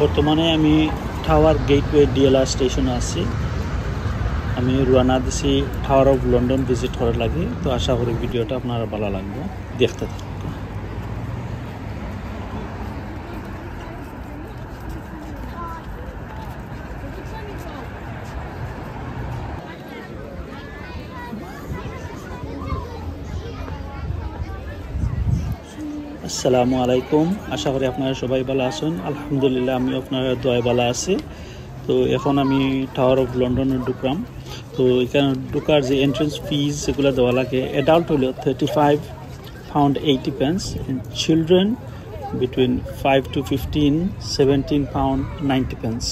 বর্তমানে আমি tower gateway DLR স্টেশনে আছি। আমি রওনা দিছি টাওয়ার অফ লন্ডন ভিজিট করার লাগে। তো আশা করি ভিডিওটা আপনারা ভালো লাগবে, দেখতে থাকুন। আসসালামু আলাইকুম, আশা করি আপনারা সবাই ভালো আছেন। আলহামদুলিল্লাহ আমি আপনার দোয়ায় ভালো আছি। তো এখন আমি টাওয়ার অফ লন্ডনে ঢুকলাম। তো এখানে ঢুকার যে এন্ট্রেন্স ফিজ সেগুলো দেওয়া লাগে। অ্যাডাল্ট হলো £35.80, children between 5 to 15 £17.90।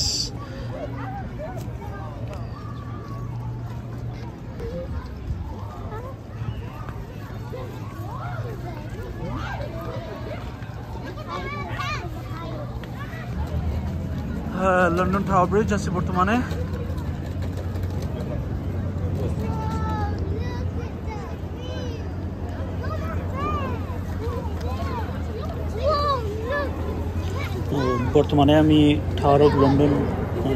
London tower bridge আছে বর্তমানে। বর্তমানে আমি টাওয়ার অফ লন্ডন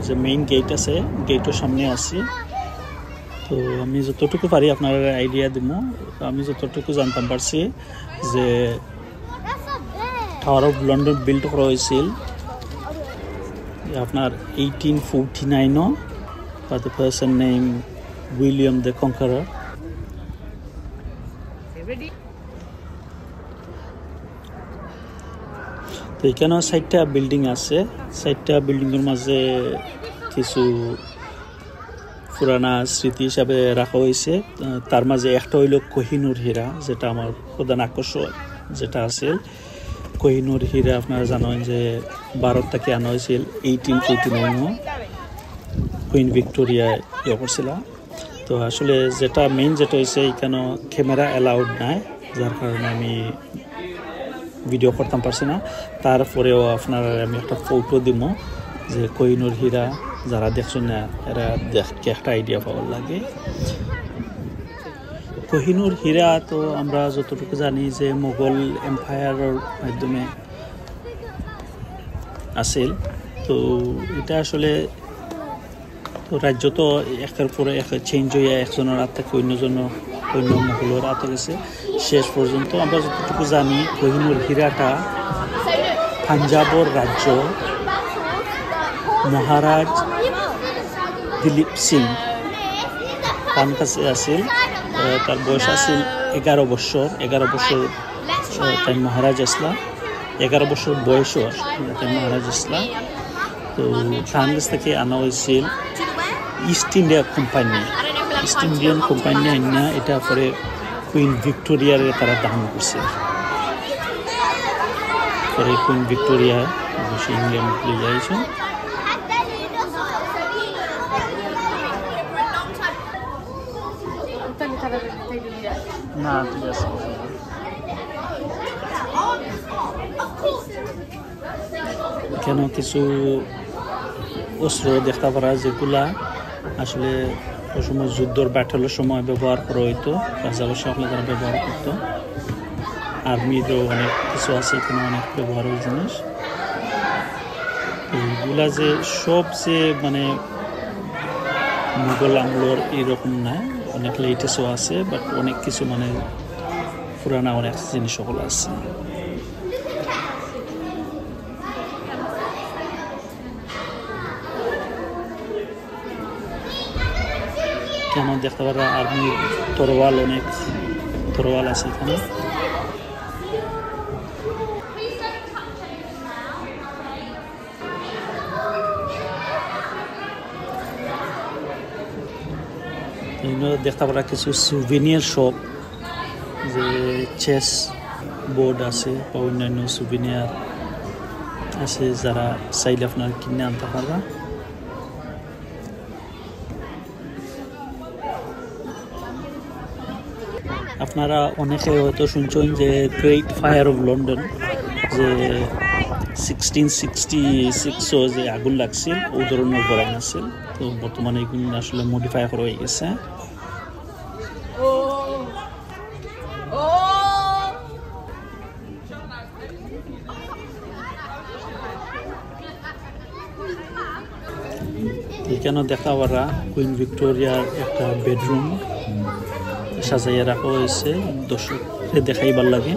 যে মেইন গেট আছে, গেটের সামনে আছি। তো আমি যতটুকু পারি আপনার আইডিয়া দিব। আমি যতটুকু জানতাম পারছি যে টাওয়ার অফ লন্ডন বিল্ড করা হয়েছিল আপনার 1849 by the person named William the Conqueror। তো এখানেও 6টা বিল্ডিং আছে। 6টা বিল্ডিংয়ের মাঝে কিছু পুরানা স্মৃতি হিসাবে রাখা হয়েছে। তার মাঝে একটা হইল কোহিনুর হীরা, যেটা আমার প্রধান আকর্ষণ যেটা আছে। কোহিনুর হীরা আপনারা জানেন যে ভারত থেকে আনা হয়েছিল 1849 কুইন ভিক্টোরিয়া ইয়ে করছিল। তো আসলে যেটা মেইন যেটা হয়েছে এখানে ক্যামেরা অ্যালাউড নাই, যার কারণে আমি ভিডিও করতাম পারছি না। তারপরেও আপনারা আমি একটা ফটো দিব যে কোহিনুর হীরা যারা দেখছেন না এরা দেখতে একটা আইডিয়া পাওয়ার লাগে। কোহিনুর হীরা তো আমরা যতটুকু জানি যে মোগল এম্পায়ারের মাধ্যমে আসিল। তো এটা আসলে তো রাজ্য তো একের পরে এক চেঞ্জ হয়ে একজনের হাত থেকে অন্য মোগলের হাতে গেছে। শেষ পর্যন্ত আমরা যতটুকু জানি কোহিনুর হীরাটা পাঞ্জাবর রাজ্য মহারাজ দিলীপ সিং তার কাছে আসিল। তার বয়স আসিল 11 বছর। 11 বছর তাই মহারাজ আসলা, 11 বছর বয়সও তাই মহারাজ আসলা। তো তার কাছ থেকে আনা হয়েছিল east India company. East Indian company আইনা এটা পরে কুইন ভিক্টোরিয়ার তারা দান করছে। পরে কুইন ভিক্টোরিয়া বসে ইংল্যান্ড লিয়ে যাইছে। না ঠিক আছে। কেন কিছু অস্ত্র দেখতে পারা যেগুলা আসলে ওই সময় যুদ্ধর ব্যাটলের সময় ব্যবহার করা হইতো, রাজাবাসী সকলে তারা ব্যবহার করতো। আর্মিরও অনেক কিছু আছে এখানে, অনেক ব্যবহারের জিনিস। এইগুলা যে সব যে মানে মুঘল আমলের এরকম না, অনেক লেটেস্টও আছে, বাট অনেক কিছু মানে পুরানা অনেক জিনিস সকল আছে। কেন দেখতে পারা আর্মির তরোয়াল, অনেক তরোয়াল আছে এখানে। দেখতে পারা কিছু সুভিনিয়ার শপ, যে চেস বোর্ড আছে বা অন্যান্য সুভিনিয়ার আছে, যারা চাইলে আপনার কিনে আনতে পারবা। আপনারা অনেকে হয়তো শুনছেন যে গ্রেট ফায়ার অফ লন্ডন, যে 1666 যে আগুন লাগছিল ওই ধরনের গরম আছিল। তো বর্তমানে এগুলো আসলে মডিফাই করা হয়ে গেছে। এখানে দেখা পারা কুইন ভিক্টোরিয়ার একটা বেডরুম সাজাইয়া রাখা হয়েছে, দর্শককে দেখাইবার লাগে।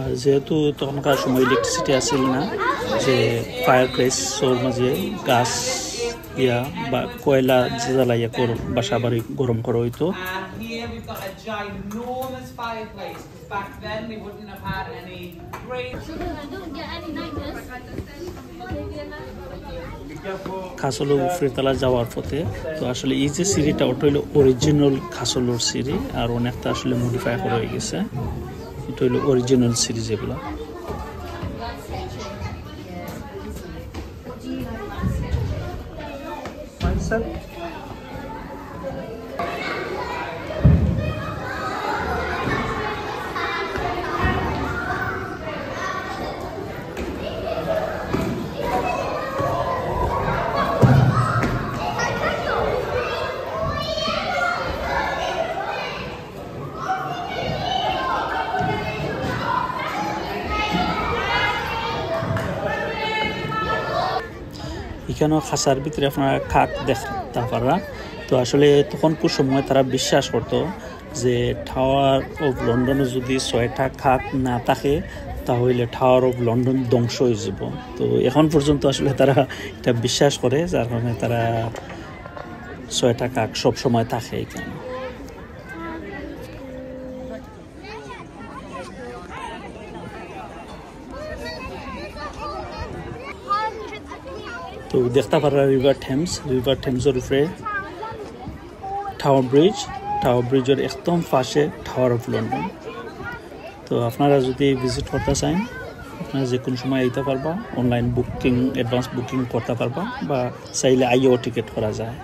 আর যেহেতু তখনকার সময় ইলেকট্রিসিটি আসছিল না, যে ফায়ার প্লেসের মাঝে গাছ ইয়া বা কয়লা জ্বালাইয়া বাসা বাড়ি গরম করা হইতো। খাসলো ফ্রেতলা যাওয়ার পথে তো আসলে এই যে সিঁড়িটা ওটা হইলো অরিজিনাল খাসলোর সিঁড়ি, আর অনেকটা আসলে মডিফাই করা হয়ে গেছে। এটা হইলো অরিজিনাল সিঁড়ি যেগুলো। এখানেও খাঁচার ভিতরে আপনারা খাক দেখতে পারা। তো আসলে তখনকার সময় তারা বিশ্বাস করতো যে টাওয়ার অফ লন্ডনে যদি 6টা খাক না থাকে তাহলে টাওয়ার অফ লন্ডন ধ্বংস হয়ে যাব। তো এখন পর্যন্ত আসলে তারা এটা বিশ্বাস করে, যার কারণে তারা 6টা খাক সবসময় থাকে এখানে। তো দেখতে পারা রিভার টেমসের উপরে টাওয়ার ব্রিজের একদম পাশে টাওয়ার অফ লন্ডন। তো আপনারা যদি ভিজিট করতে চান আপনারা যে কোনো সময় আইতে পারবা, অনলাইন বুকিং অ্যাডভান্স বুকিং করতে পারবা, বা চাইলে আইও টিকিট করা যায়।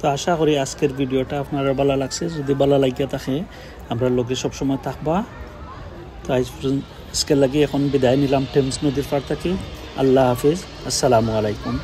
তো আশা করি আজকের ভিডিওটা আপনারা ভালো লাগছে। যদি ভালো লাগিয়া থাকে আমরা লোকে সবসময় থাকবা। তো আজকে লাগে এখন বিদায় নিলাম টেমস নদীর পার থেকে। আল্লাহ হাফিজ, আসসালামু আলাইকুম।